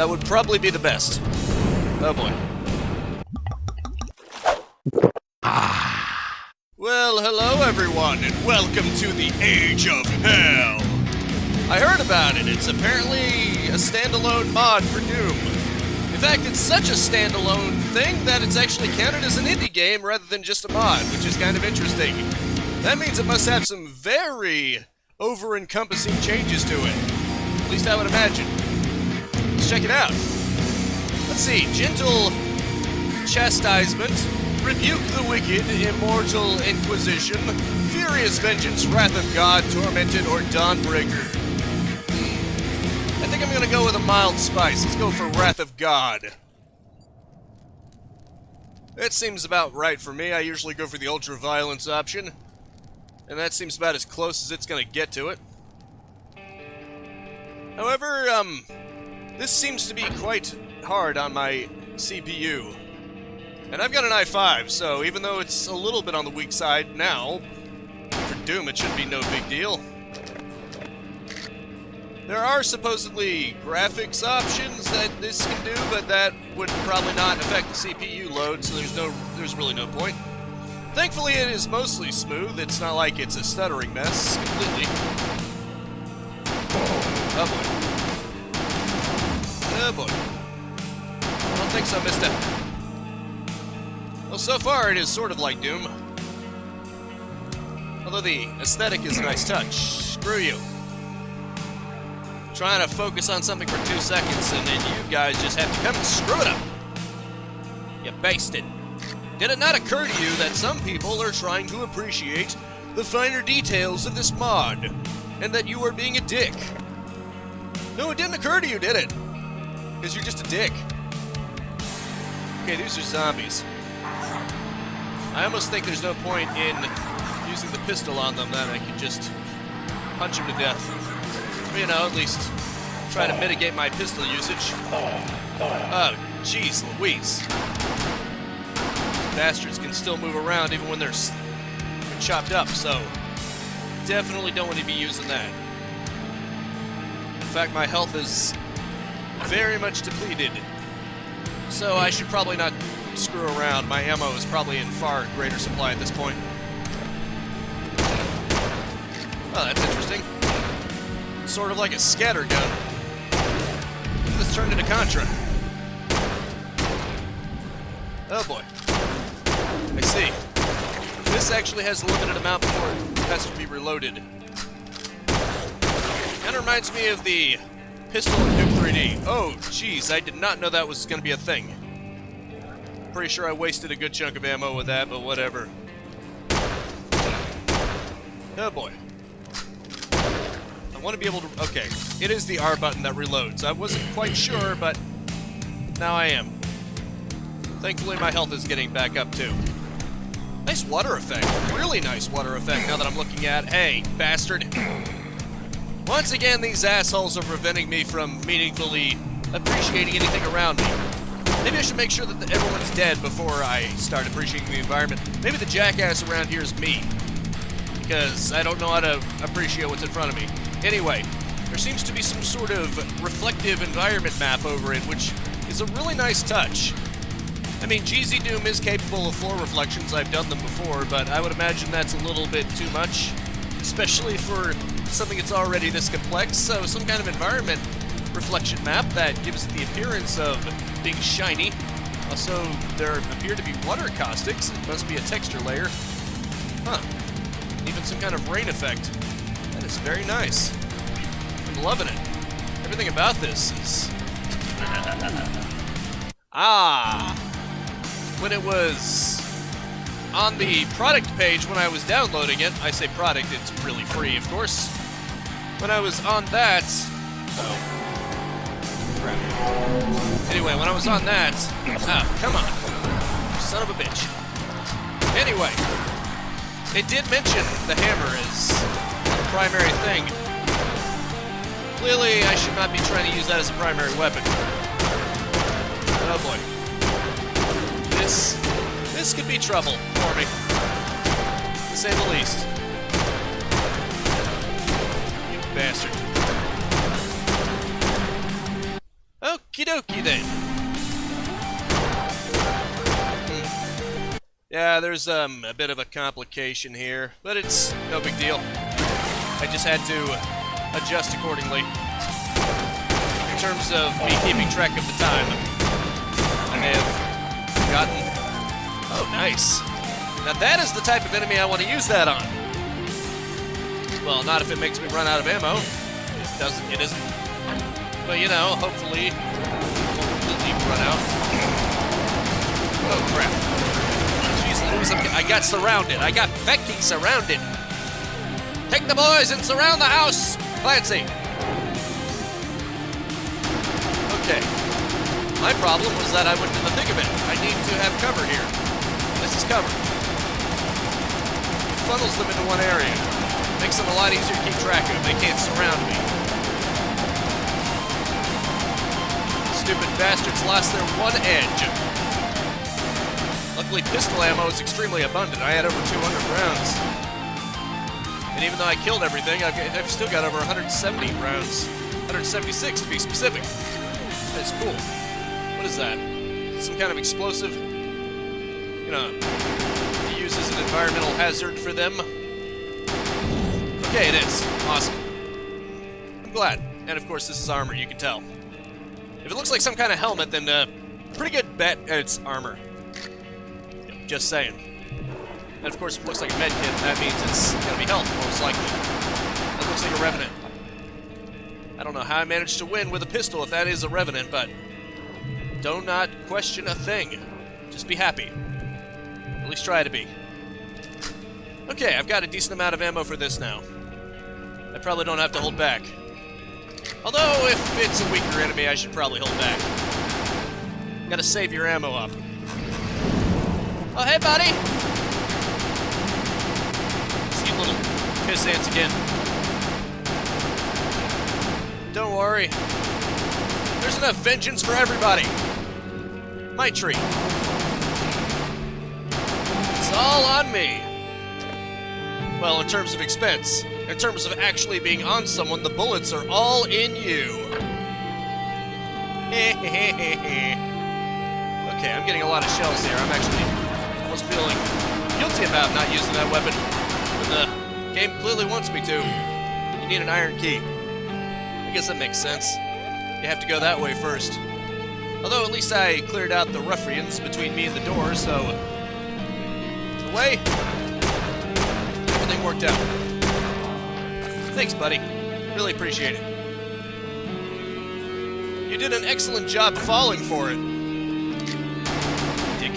That would probably be the best. Oh boy. Well, hello everyone, and welcome to the Age of Hell! I heard about it. It's apparently a standalone mod for Doom. In fact, it's such a standalone thing that it's actually counted as an indie game rather than just a mod, which is kind of interesting. That means it must have some very over-encompassing changes to it. At least I would imagine. Let's check it out. Let's see. Gentle chastisement, rebuke the wicked, immortal inquisition, furious vengeance, wrath of God, tormented, or dawnbreaker. I think I'm gonna go with a mild spice. Let's go for wrath of God. That seems about right for me. I usually go for the ultra-violence option. And that seems about as close as it's gonna get to it. However, this seems to be quite hard on my CPU. And I've got an i5, so even though it's a little bit on the weak side now, for Doom it should be no big deal. There are supposedly graphics options that this can do, but that would probably not affect the CPU load, so there's really no point. Thankfully, it is mostly smooth. It's not like it's a stuttering mess completely. Oh boy. Oh boy. I don't think so, mister. Well, so far it is sort of like Doom. Although the aesthetic is a nice touch. Screw you. Trying to focus on something for 2 seconds, and then you guys just have to come and screw it up. You basted. Did it not occur to you that some people are trying to appreciate the finer details of this mod, and that you are being a dick? No, it didn't occur to you, did it? Because you're just a dick. Okay, these are zombies. I almost think there's no point in using the pistol on them, that I can just punch them to death. You know, at least try to mitigate my pistol usage. Oh, jeez Louise. Bastards can still move around even when they're chopped up, so definitely don't want to be using that. In fact, my health is very much depleted, so I should probably not screw around. My ammo is probably in far greater supply at this point. Oh, that's interesting. Sort of like a scatter gun. This turned into Contra. Oh boy. I see. This actually has a limited amount before it has to be reloaded. Kind of reminds me of the pistol in Doom 3D. Oh, jeez, I did not know that was going to be a thing. Pretty sure I wasted a good chunk of ammo with that, but whatever. Oh boy. I want to be able to... Okay, it is the R button that reloads. I wasn't quite sure, but now I am. Thankfully, my health is getting back up, too. Nice water effect. Really nice water effect now that I'm looking at. Hey, bastard. Once again, these assholes are preventing me from meaningfully appreciating anything around me. Maybe I should make sure that everyone's dead before I start appreciating the environment. Maybe the jackass around here is me, because I don't know how to appreciate what's in front of me. Anyway, there seems to be some sort of reflective environment map over it, which is a really nice touch. I mean, GZ Doom is capable of floor reflections. I've done them before, but I would imagine that's a little bit too much, especially for something that's already this complex. So some kind of environment reflection map that gives it the appearance of being shiny. Also, there appear to be water caustics. It must be a texture layer. Huh. Even some kind of rain effect. That is very nice. I'm loving it. Everything about this is... Ah! When it was on the product page when I was downloading it, I say product, it's really free, of course. When I was on that... Oh. Crap. Anyway, when I was on that... Ah, come on. Son of a bitch. Anyway, it did mention the hammer as the primary thing. Clearly, I should not be trying to use that as a primary weapon. Oh boy. This could be trouble for me, to say the least. You bastard. Okie dokie then. Yeah, there's a bit of a complication here, but it's no big deal. I just had to adjust accordingly. In terms of me keeping track of the time, I may have forgotten. Oh, nice. Now that is the type of enemy I want to use that on. Well, not if it makes me run out of ammo. It isn't. But you know, hopefully it won't completely run out. Oh crap. I got surrounded. I got fucking surrounded. Take the boys and surround the house, Clancy. Okay. My problem was that I went to the thick of it. I need to have cover here. This is cover. It funnels them into one area. Makes them a lot easier to keep track of. They can't surround me. Stupid bastards lost their one edge. Luckily, pistol ammo is extremely abundant. I had over 200 rounds. And even though I killed everything, I've still got over 170 rounds. 176 to be specific. That's cool. What is that? Some kind of explosive? You know, to use as an environmental hazard for them? Okay, it is. Awesome. I'm glad. And of course, this is armor, you can tell. If it looks like some kind of helmet, then pretty good bet it's armor. Just saying. And of course, if it looks like a med kit, that means it's gonna be health, most likely. That looks like a Revenant. I don't know how I managed to win with a pistol if that is a Revenant, but do not question a thing. Just be happy. At least try to be. Okay, I've got a decent amount of ammo for this now. I probably don't have to hold back. Although, if it's a weaker enemy, I should probably hold back. Gotta save your ammo up. Oh, hey, buddy! See you little piss ants again. Don't worry. There's enough vengeance for everybody. My treat. It's all on me. Well, in terms of expense. In terms of actually being on someone, the bullets are all in you. Okay, I'm getting a lot of shells here. I'm actually almost feeling guilty about not using that weapon. But the game clearly wants me to. You need an iron key. I guess that makes sense. You have to go that way first. Although at least I cleared out the ruffians between me and the door, so... away. Everything worked out. Thanks, buddy. Really appreciate it. You did an excellent job falling for it. Dick.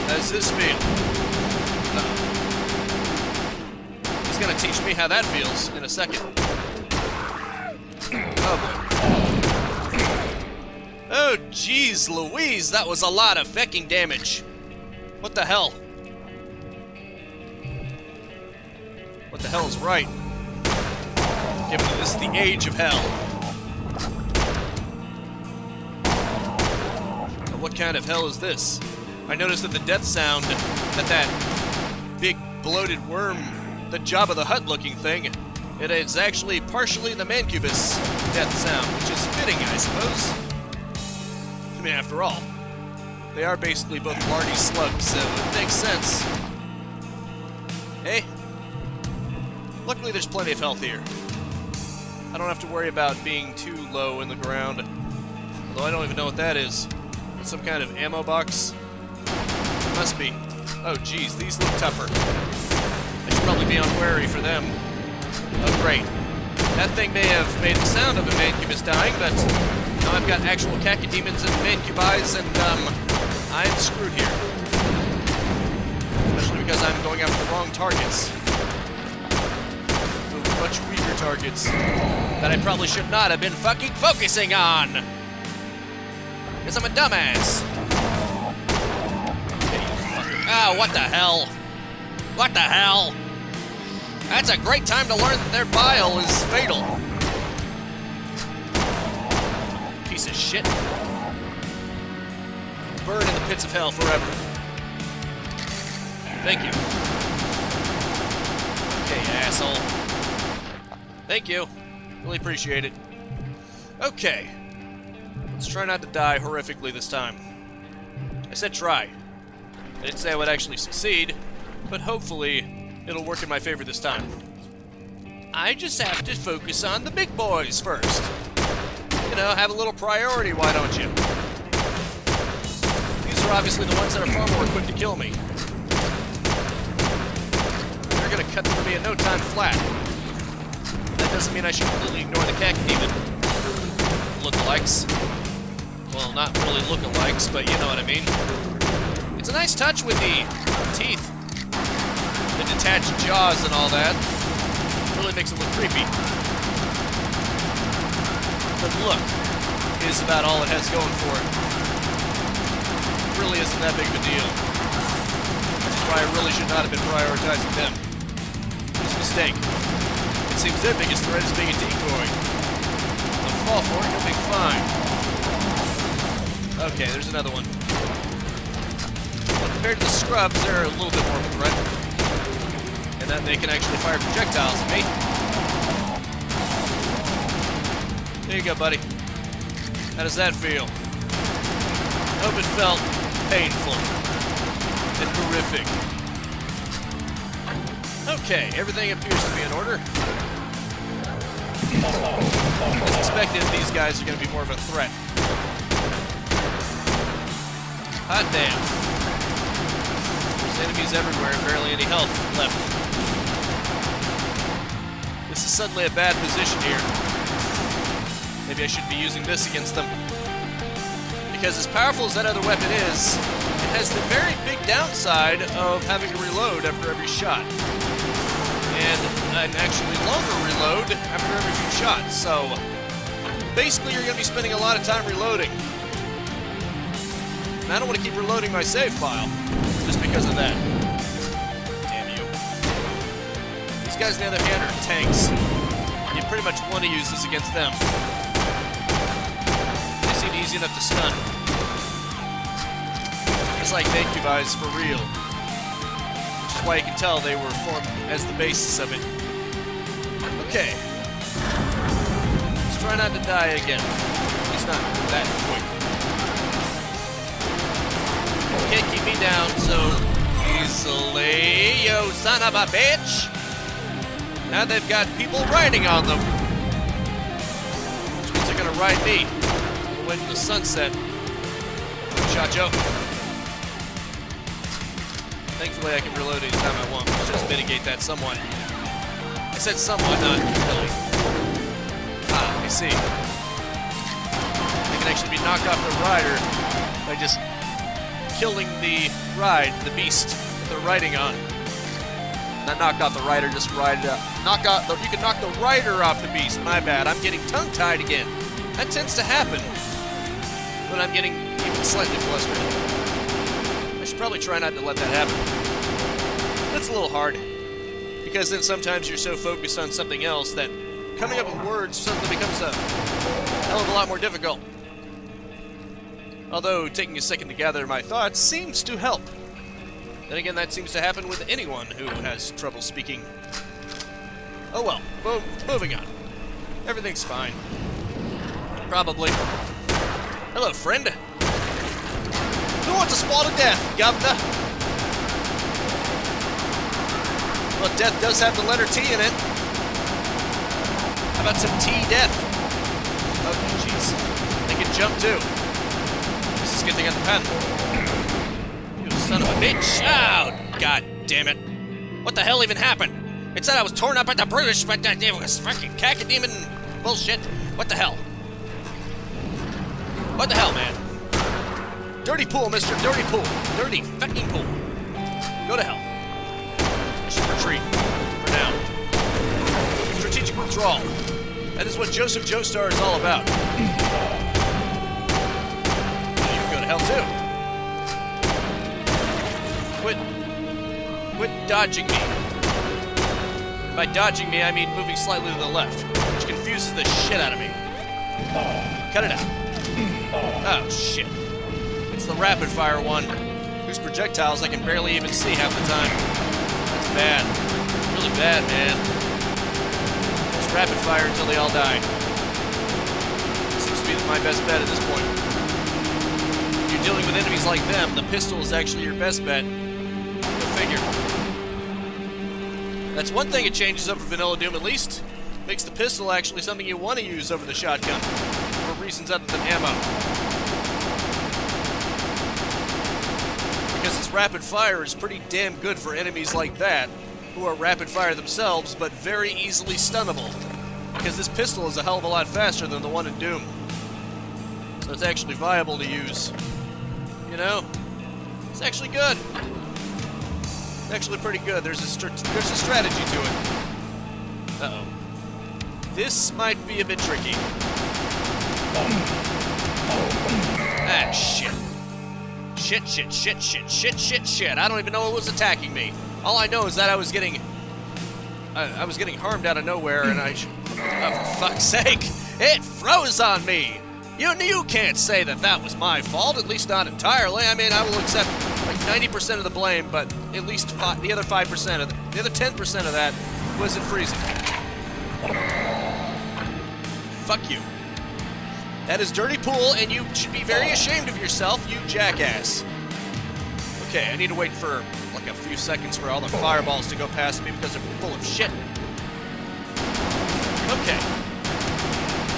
How does this feel? He's gonna teach me how that feels in a second. Oh, boy. Oh, jeez Louise, that was a lot of fecking damage. What the hell? What the hell is right? Given that this is the age of hell. But what kind of hell is this? I noticed that the death sound that big bloated worm, the Jabba the Hutt looking thing, it is actually partially the Mancubus death sound, which is fitting, I suppose. I mean, after all, they are basically both lardy slugs, so it makes sense. Hey? Luckily, there's plenty of health here. I don't have to worry about being too low in the ground. Although I don't even know what that is. Some kind of ammo box? It must be. Oh, geez, these look tougher. I should probably be on wary for them. Oh, great. That thing may have made the sound of a Mancubus dying, but now I've got actual cacodemons and Mancubis, and, I'm screwed here. Especially because I'm going after the wrong targets. Much weaker targets that I probably should not have been fucking focusing on. Because I'm a dumbass. Ah, what the hell? What the hell? That's a great time to learn that their bile is fatal. Piece of shit. Burn in the pits of hell forever. Thank you. Okay, you asshole. Thank you. Really appreciate it. Okay. Let's try not to die horrifically this time. I said try. I didn't say I would actually succeed, but hopefully it'll work in my favor this time. I just have to focus on the big boys first. You know, have a little priority, why don't you? These are obviously the ones that are far more equipped to kill me. They're gonna cut through me in no time flat. That doesn't mean I should completely ignore the khaki demon lookalikes. Well, not really lookalikes, but you know what I mean. It's a nice touch with the teeth, the detached jaws and all that. Really makes it look creepy. The look is about all it has going for it. It really isn't that big of a deal. Which is why I really should not have been prioritizing them. It was a mistake. It seems their biggest threat is being a decoy. Don't fall for it, you'll be fine. Okay, there's another one. Well, compared to the scrubs, they're a little bit more of a threat. And then they can actually fire projectiles at me. There you go, buddy. How does that feel? I hope it felt painful and horrific. Okay, everything appears to be in order. As expected, these guys are going to be more of a threat. Hot damn. There's enemies everywhere and barely any health left. This is suddenly a bad position here. Maybe I should be using this against them. Because as powerful as that other weapon is, it has the very big downside of having to reload after every shot. And an actually longer reload after every few shots. So, basically you're going to be spending a lot of time reloading. And I don't want to keep reloading my save file, just because of that. Damn you. These guys, on the other hand, are tanks. You pretty much want to use this against them. They seem easy enough to stun. It's like thank you guys for real. Which is why you can tell they were formed as the basis of it. Okay. Let's try not to die again. At least not that quick. Can't keep me down so easily, yo son of a bitch! Now they've got people riding on them. Which means they're gonna ride me away from the sunset. Shot Joe. Thankfully I can reload anytime I want, which does mitigate that somewhat. I said somewhat, not really. Ah, I see. I can actually be knocked off the rider by just killing the ride, the beast they're riding on. Not knock off the rider, just ride it up. You can knock the rider off the beast. My bad. I'm getting tongue-tied again. That tends to happen when I'm getting even slightly flustered. I should probably try not to let that happen. That's a little hard, because then sometimes you're so focused on something else that coming up with words suddenly becomes a hell of a lot more difficult. Although, taking a second to gather my thoughts seems to help. Then again, that seems to happen with anyone who has trouble speaking. Oh well, moving on. Everything's fine. Probably. Hello, friend. Who wants a swallow to death, governor? Well, death does have the letter T in it. How about some T-death? Oh, jeez. They can jump, too. This is a good thing at the pen. You son of a bitch. Oh, god damn it. What the hell even happened? It said I was torn up at the British, but that was fucking cacodemon bullshit. What the hell? What the hell, man? Dirty pool, mister. Dirty pool. Dirty fucking pool. Go to hell. I should retreat. For now. Strategic withdrawal. That is what Joseph Joestar is all about. You can go to hell, too. Quit dodging me. By dodging me, I mean moving slightly to the left, which confuses the shit out of me. Cut it out. Oh, shit. It's the rapid-fire one, whose projectiles I can barely even see half the time. That's bad. Really bad, man. Just rapid-fire until they all die. Seems to be my best bet at this point. If you're dealing with enemies like them, the pistol is actually your best bet. Go figure. That's one thing it changes over Vanilla Doom, at least. Makes the pistol actually something you want to use over the shotgun, for reasons other than ammo. Because its rapid fire is pretty damn good for enemies like that, who are rapid fire themselves, but very easily stunnable. Because this pistol is a hell of a lot faster than the one in Doom. So it's actually viable to use. You know? It's actually good. It's actually pretty good. There's a strategy to it. Uh-oh. This might be a bit tricky. Ah, shit. Shit. I don't even know what was attacking me. All I know is that I was getting harmed out of nowhere, and oh, for fuck's sake, it froze on me! You can't say that that was my fault, at least not entirely. I mean, I will accept like 90% of the blame, but at least the other 5%, the other 10% of that was it freezing. Fuck you. That is dirty pool, and you should be very ashamed of yourself, you jackass. Okay, I need to wait for like a few seconds for all the fireballs to go past me because they're full of shit. Okay.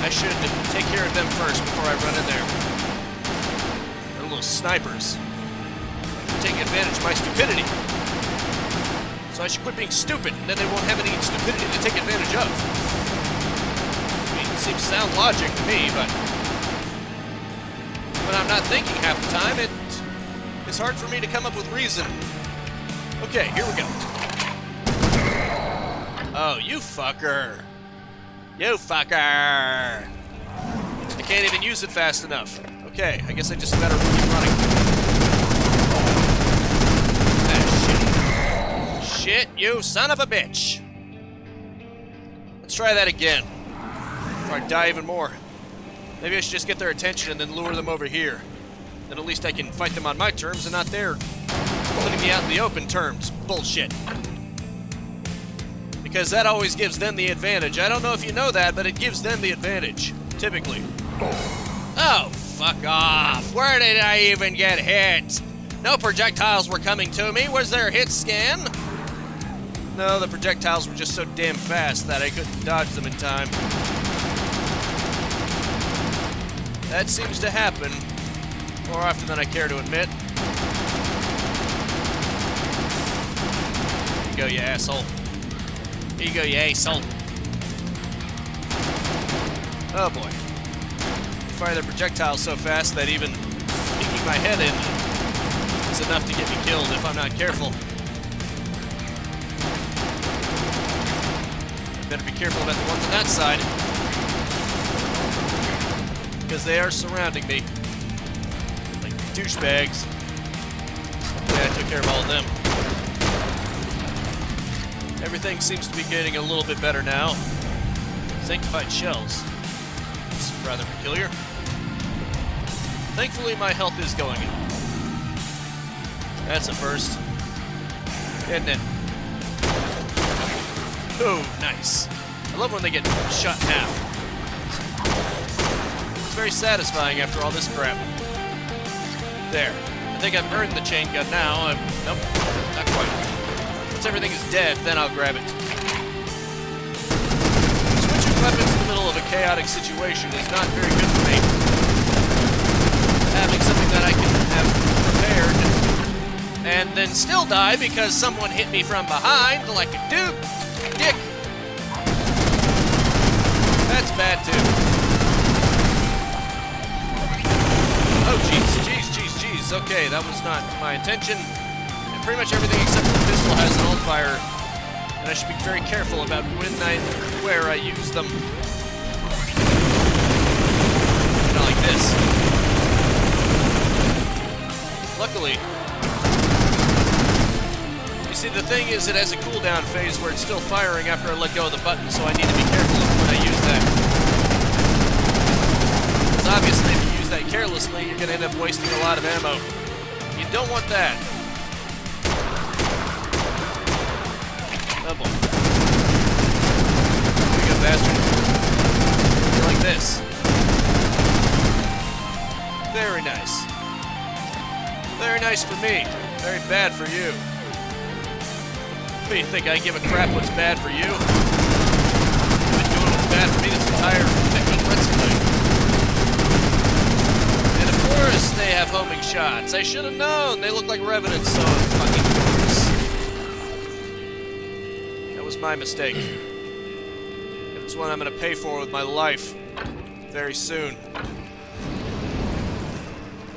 I should take care of them first before I run in there. They're little snipers. Taking advantage of my stupidity. So I should quit being stupid, and then they won't have any stupidity to take advantage of. I mean, it seems sound logic to me, but when I'm not thinking half the time, it's hard for me to come up with reason. Okay, here we go. Oh, you fucker. You fucker. I can't even use it fast enough. Okay, I guess I just better keep running. Ah, shit, you son of a bitch. Let's try that again. Before I die even more. Maybe I should just get their attention and then lure them over here. Then at least I can fight them on my terms and not their putting me out in the open terms. Bullshit. Because that always gives them the advantage. I don't know if you know that, but it gives them the advantage. Typically. Oh, fuck off. Where did I even get hit? No projectiles were coming to me. Was there a hit scan? No, the projectiles were just so damn fast that I couldn't dodge them in time. That seems to happen more often than I care to admit. Here you go, you asshole. Here you go, you asshole. Oh boy. They fire their projectiles so fast that even peeking my head in is enough to get me killed if I'm not careful. I better be careful about the ones on that side. Because they are surrounding me. Like douchebags. Yeah, I took care of all of them. Everything seems to be getting a little bit better now. Sanctified shells. It's rather peculiar. Thankfully, my health is going up. That's a first. Isn't it? Oh, nice. I love when they get shot in half. It's very satisfying after all this crap. There. I think I've earned the chain gun now. Nope, not quite. Once everything is dead, then I'll grab it. Switching weapons in the middle of a chaotic situation is not very good for me. Having something that I can have prepared and then still die because someone hit me from behind like a dick. That's bad too. Oh jeez. Okay, that was not my intention. And pretty much everything except for the pistol has an alt fire, and I should be very careful about where I use them. Not like this. Luckily, you see, the thing is, it has a cooldown phase where it's still firing after I let go of the button, so I need to be careful when I use that. Because obviously, if you use that carelessly, you're going to end up wasting a lot of ammo. You don't want that. Oh boy. Here we go, bastard. Like this. Very nice. Very nice for me. Very bad for you. What do you think? I give a crap what's bad for you? You've been doing what's bad for me this entire fucking Let's Play. And of course, they have homing shots. I should have known. They look like Revenants, so fucking course. That was my mistake. And it's one I'm gonna pay for with my life very soon.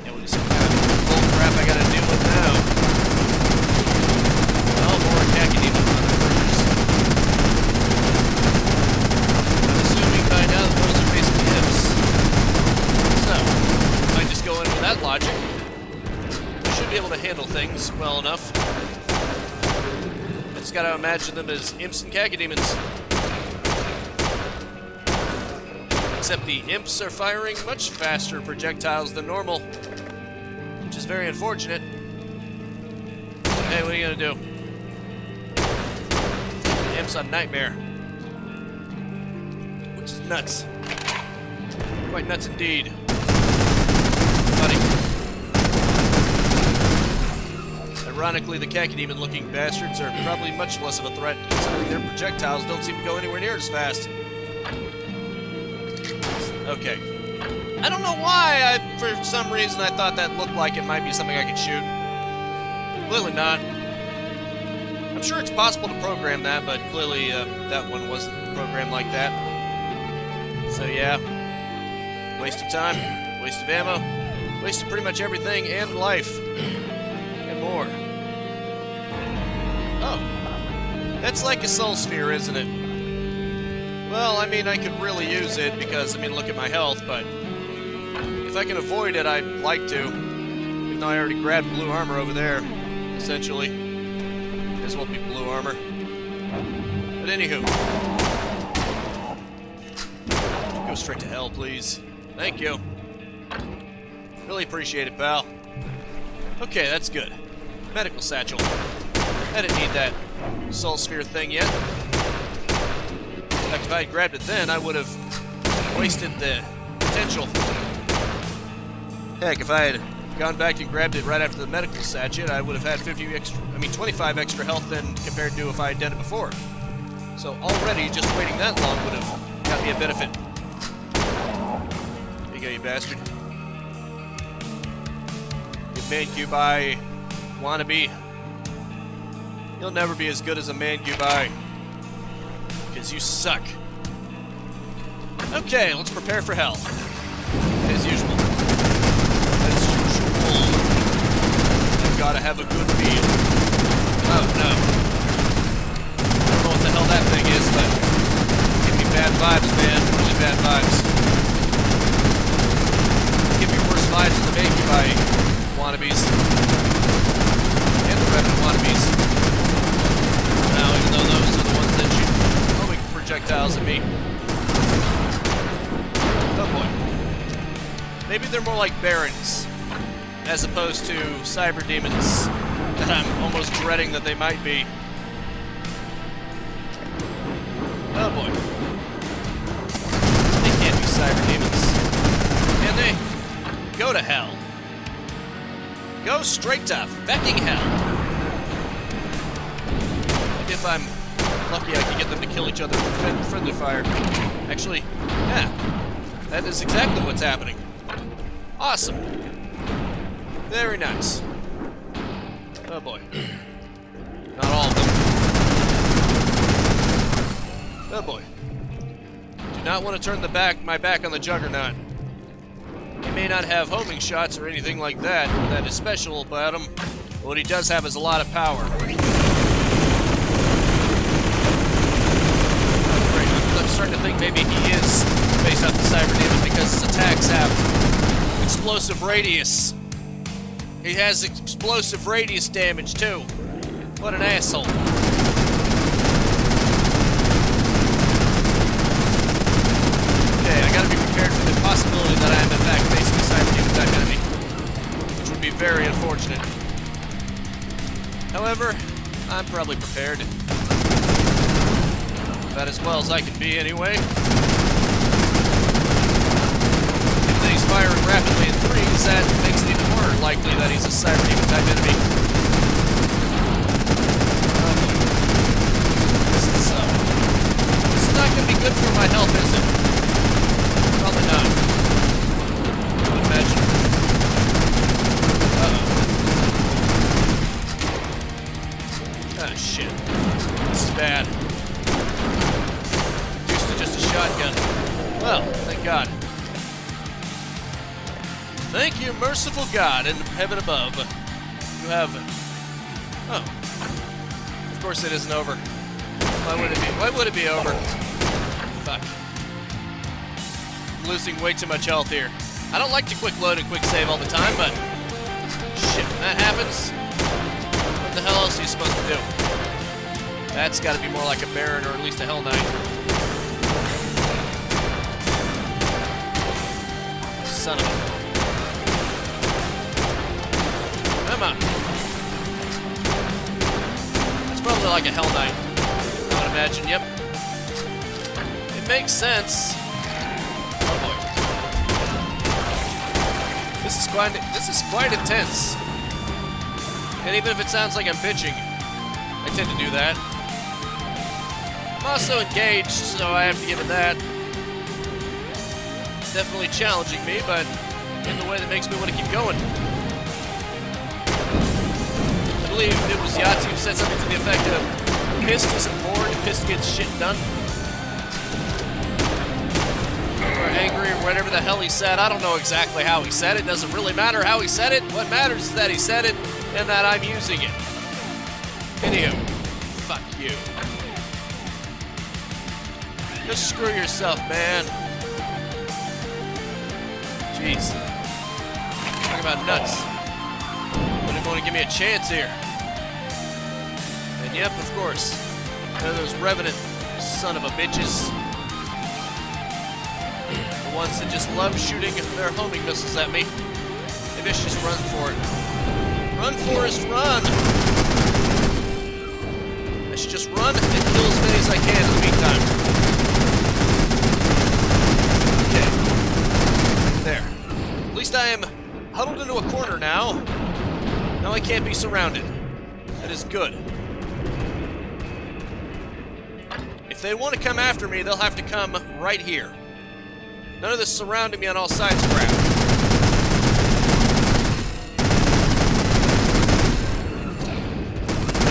Yeah, what is some kind of bull crap I gotta deal with now? Well, more Kakadima motherfuckers. I'm assuming by now that those are basically hips. So, if I just go in with that logic, I should be able to handle things well enough. I just gotta imagine them as imps and Kakademons. Except the imps are firing much faster projectiles than normal, which is very unfortunate. Hey, what are you gonna do? The imps on Nightmare. Which is nuts. Quite nuts indeed. Buddy. Ironically, the Kakademon looking bastards are probably much less of a threat, considering their projectiles don't seem to go anywhere near as fast. Okay. I don't know why, for some reason I thought that looked like it might be something I could shoot. Clearly not. I'm sure it's possible to program that, but clearly that one wasn't programmed like that. So yeah. Waste of time, waste of ammo, waste of pretty much everything and life. And more. Oh. That's like a soul sphere, isn't it? Well, I mean, I could really use it because, I mean, look at my health, but if I can avoid it, I'd like to. Even though I already grabbed blue armor over there, essentially. This won't be blue armor. But anywho. Go straight to hell, please. Thank you. Really appreciate it, pal. Okay, that's good. Medical satchel. I didn't need that soul sphere thing yet. In fact, if I had grabbed it then, I would have wasted the potential. Heck, if I had gone back and grabbed it right after the medical sachet, I would have had 25 extra health than compared to if I had done it before. So already, just waiting that long would have got me a benefit. Here you go, you bastard. You man-cubi wannabe. You'll never be as good as a man-cubi. Because you suck. Okay, let's prepare for hell. As usual. As usual. I've gotta have a good meal. Oh, no. I don't know what the hell that thing is, but give me bad vibes, man. Really bad vibes. Give me worse vibes than the man-cubi wannabes. And the Revenant wannabes. Now, even though those are the ones that shoot projectiles at me. Oh boy. Maybe they're more like Barons, as opposed to cyber demons that I'm almost dreading that they might be. Oh boy. They can't be cyber demons. Can they? Go to hell. Go straight to fecking hell. If I'm lucky, I can get them to kill each other with friendly fire. Actually, yeah. That is exactly what's happening. Awesome. Very nice. Oh boy. Not all of them. Oh boy. Do not want to turn my back on the Juggernaut. He may not have homing shots or anything like that is special about him, but what he does have is a lot of power. I'm starting to think maybe he is based off the Cyber Demon because his attacks have explosive radius. He has explosive radius damage too. What an asshole. Okay, I gotta be prepared for the possibility that I am in fact facing a Cyber Demon type enemy, which would be very unfortunate. However, I'm probably prepared. About as well as I can be, anyway. If he's firing rapidly in threes, that likely that he's a Siren Demon type enemy. Oh boy. This is not going to be good for my health, is it? Probably not. I would imagine. Uh-oh. Ah, shit. This is bad. Used to just a shotgun. Well, thank God. Thank you, merciful God in heaven above. You have... Oh. Of course it isn't over. Why would it be? Why would it be over? Fuck. I'm losing way too much health here. I don't like to quick load and quick save all the time, but... Shit, when that happens... What the hell else are you supposed to do? That's gotta be more like a Baron or at least a Hell Knight. Son of a... Come on. It's probably like a Hell Knight, I would imagine. Yep. It makes sense. Oh boy. This is quite intense. And even if it sounds like I'm bitching, I tend to do that. I'm also engaged, so I have to give it that. It's definitely challenging me, but in the way that makes me want to keep going. I believe it was Yahtzee who said something to the effect of, pissed isn't bored, pissed gets shit done. Or angry, or whatever the hell he said. I don't know exactly how he said it. Doesn't really matter how he said it. What matters is that he said it, and that I'm using it. Anywho, fuck you. Just screw yourself, man. Jeez. Talk about nuts. Wouldn't want to give me a chance here. And yep, of course. One of those Revenant son of a bitches. The ones that just love shooting their homing missiles at me. Maybe I should just run for it. Run, Forrest, run! I should just run and kill as many as I can in the meantime. Okay. There. At least I am huddled into a corner now. Now I can't be surrounded. That is good. If they want to come after me, they'll have to come right here. None of this surrounding me on all sides crap.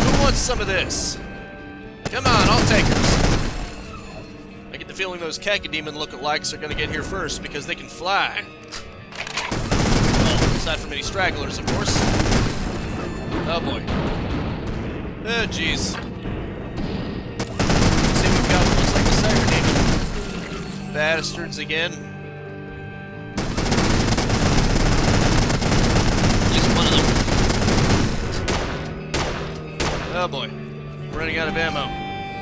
Who wants some of this? Come on, I'll take it. I get the feeling those Cacodemon lookalikes are going to get here first because they can fly. Well, aside from any stragglers, of course. Oh boy. Oh jeez. See what we've got. Looks like the Siren Demon. Bastards again. At least one of them. Oh boy. We're running out of ammo.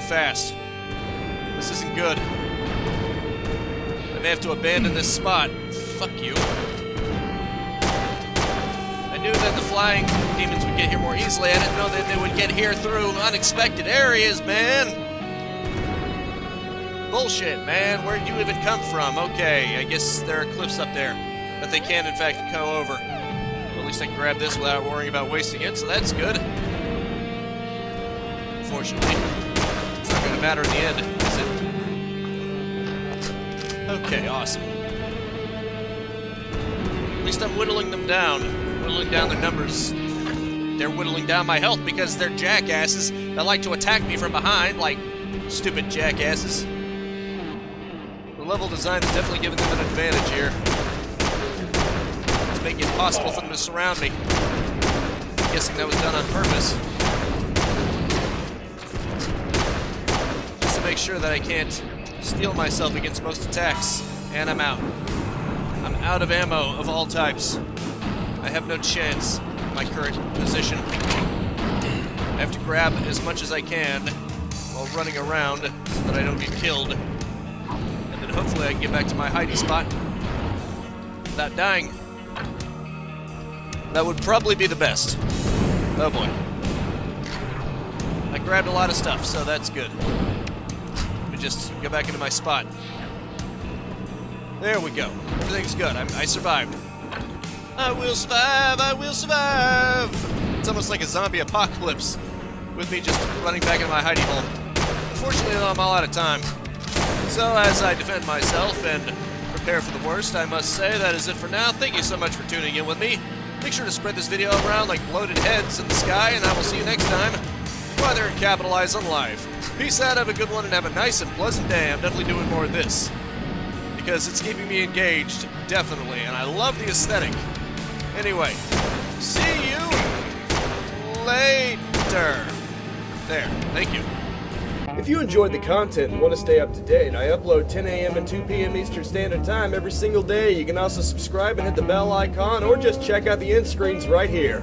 Fast. This isn't good. I may have to abandon this spot. Fuck you. I knew that the flying demons would get here more easily. I didn't know that they would get here through unexpected areas, man. Bullshit, man. Where'd you even come from? Okay, I guess there are cliffs up there that they can, in fact, go over. Well, at least I can grab this without worrying about wasting it, so that's good. Unfortunately, it's not going to matter in the end, is it? Okay, awesome. At least I'm whittling them down. Whittling down their numbers. They're whittling down my health because they're jackasses that like to attack me from behind, like stupid jackasses. The level design is definitely giving them an advantage here. It's making it possible for them to surround me. I'm guessing that was done on purpose. Just to make sure that I can't steel myself against most attacks. And I'm out. I'm out of ammo of all types. I have no chance in my current position. I have to grab as much as I can while running around so that I don't get killed. And then hopefully I can get back to my hiding spot without dying. That would probably be the best. Oh boy. I grabbed a lot of stuff, so that's good. Let me just go back into my spot. There we go. Everything's good. I survived. I will survive, I will survive! It's almost like a zombie apocalypse, with me just running back into my hidey hole. Unfortunately, though, I'm all out of time. So, as I defend myself and prepare for the worst, I must say that is it for now. Thank you so much for tuning in with me. Make sure to spread this video around like bloated heads in the sky, and I will see you next time. Weather and capitalize on life. Peace out, have a good one, and have a nice and pleasant day. I'm definitely doing more of this, because it's keeping me engaged, definitely, and I love the aesthetic. Anyway, see you later. There, thank you. If you enjoyed the content and want to stay up to date, I upload 10 a.m. and 2 p.m. Eastern Standard Time every single day. You can also subscribe and hit the bell icon, or just check out the end screens right here.